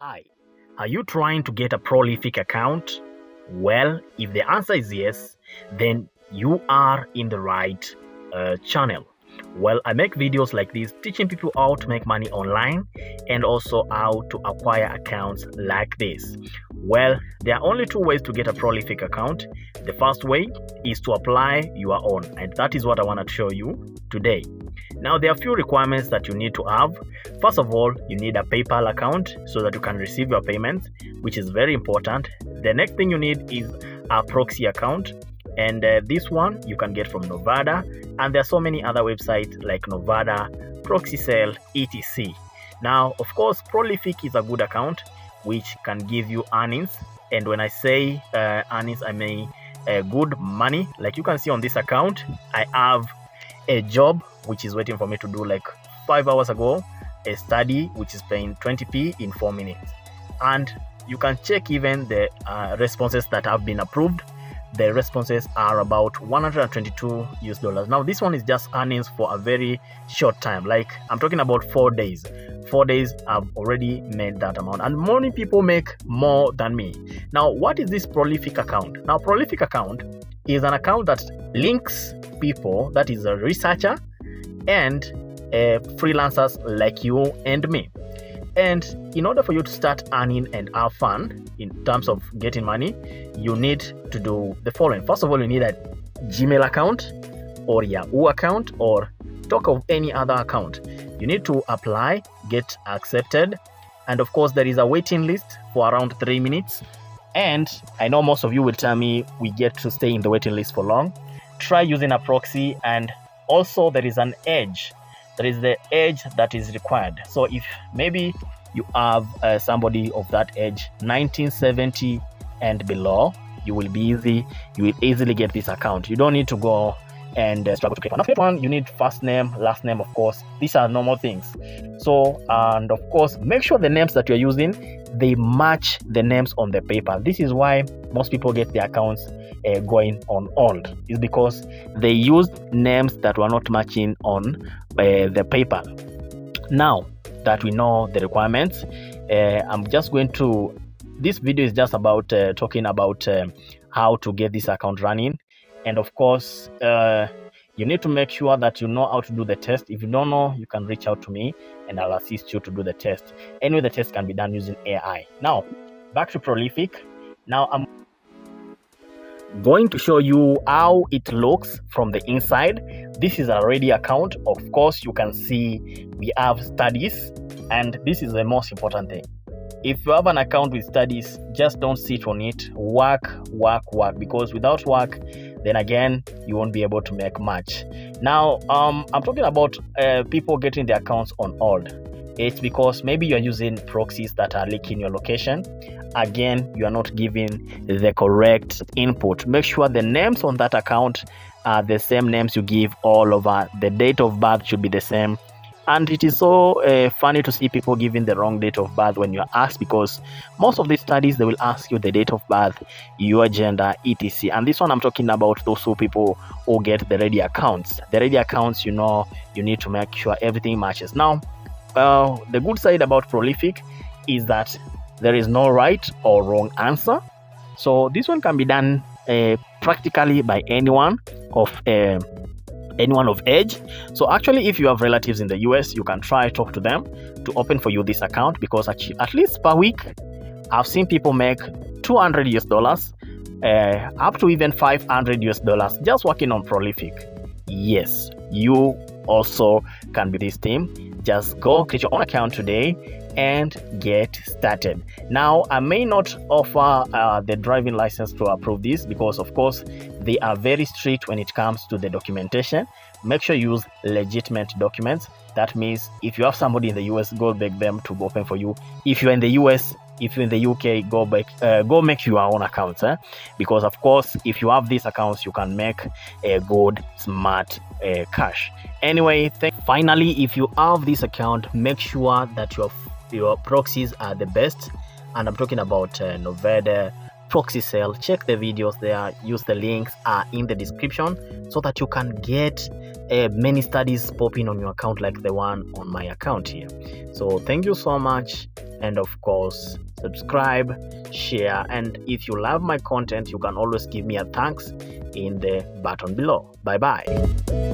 Hi, are you trying to get a prolific account? Well, if the answer is yes, then you are in the right channel. Well, I make videos like this teaching people how to make money online and also how to acquire accounts like this. Well, there are only two ways to get a prolific account. The first way is to apply your own, and that is what I want to show you today. Now, there are a few requirements that you need to have. First of all, you need a PayPal account so that you can receive your payments, which is very important. The next thing you need is a proxy account, and this one you can get from Novada, and there are so many other websites like Novada, ProxySell, etc. Now, of course, Prolific is a good account which can give you earnings, and when I say earnings, I mean good money. Like you can see on this account, I have a job which is waiting for me to do like 5 hours ago, a study which is paying 20p in 4 minutes, and you can check even the responses that have been approved. The responses are about $122. Now this one is just earnings for a very short time, like I'm talking about 4 days. 4 days I've already made that amount, and many people make more than me. Now, what is this Prolific account? Now, Prolific account is an account that links people, that is a researcher and freelancers like you and me. And in order for you to start earning and have fun in terms of getting money, you need to do the following. First of all, you need a Gmail account or Yahoo account, or talk of any other account. You need to apply, get accepted, and of course there is a waiting list for around 3 minutes. And I know most of you will tell me we get to stay in the waiting list for long. Try using a proxy, and also there is an age. There is the age that is required. So if maybe you have somebody of that age, 1970 and below, you will easily get this account. You don't need to go and struggle to get one. Now, one, you need first name, last name, of course. These are normal things. So, and of course, make sure the names that you're using, they match the names on the paper. This is why most people get their accounts going on hold. Is because they used names that were not matching on the paper. Now that we know the requirements, I'm just going to, this video is just about talking about how to get this account running. And of course, you need to make sure that you know how to do the test. If you don't know, you can reach out to me and I'll assist you to do the test. Anyway, the test can be done using AI. Now, back to Prolific. Now, I'm going to show you how it looks from the inside. This is a ready account. Of course, you can see we have studies, and this is the most important thing. If you have an account with studies, just don't sit on it. Work, because without work, then again, you won't be able to make much. Now, I'm talking about people getting their accounts on hold. It's because maybe you're using proxies that are leaking your location. Again, you are not giving the correct input. Make sure the names on that account are the same names you give all over. The date of birth should be the same. And it is so funny to see people giving the wrong date of birth when you're asked, because most of these studies, they will ask you the date of birth, your gender, etc. And this one, I'm talking about those people who get the ready accounts. The ready accounts, you know, you need to make sure everything matches. Now, the good side about Prolific is that there is no right or wrong answer. So this one can be done practically by anyone of age. So actually, if you have relatives in the US, you can try talk to them to open for you this account, because at least per week, I've seen people make $200 up to even $500 just working on Prolific. Yes, you also can be this team. Just go create your own account today and get started. Now, I may not offer the driving license to approve this, because of course they are very strict when it comes to the documentation. Make sure you use legitimate documents. That means if you have somebody in the US, go beg them to open for you. If you're in the US, if you're in the UK, go make your own accounts, because of course if you have these accounts, you can make a good smart cash. Anyway, finally, if you have this account, make sure that your proxies are the best, and I'm talking about Novada, ProxySell. Check the videos there, use the links in the description, so that you can get many studies popping on your account like the one on my account here. So thank you so much, and of course subscribe, share, and if you love my content you can always give me a thanks in the button below. Bye bye.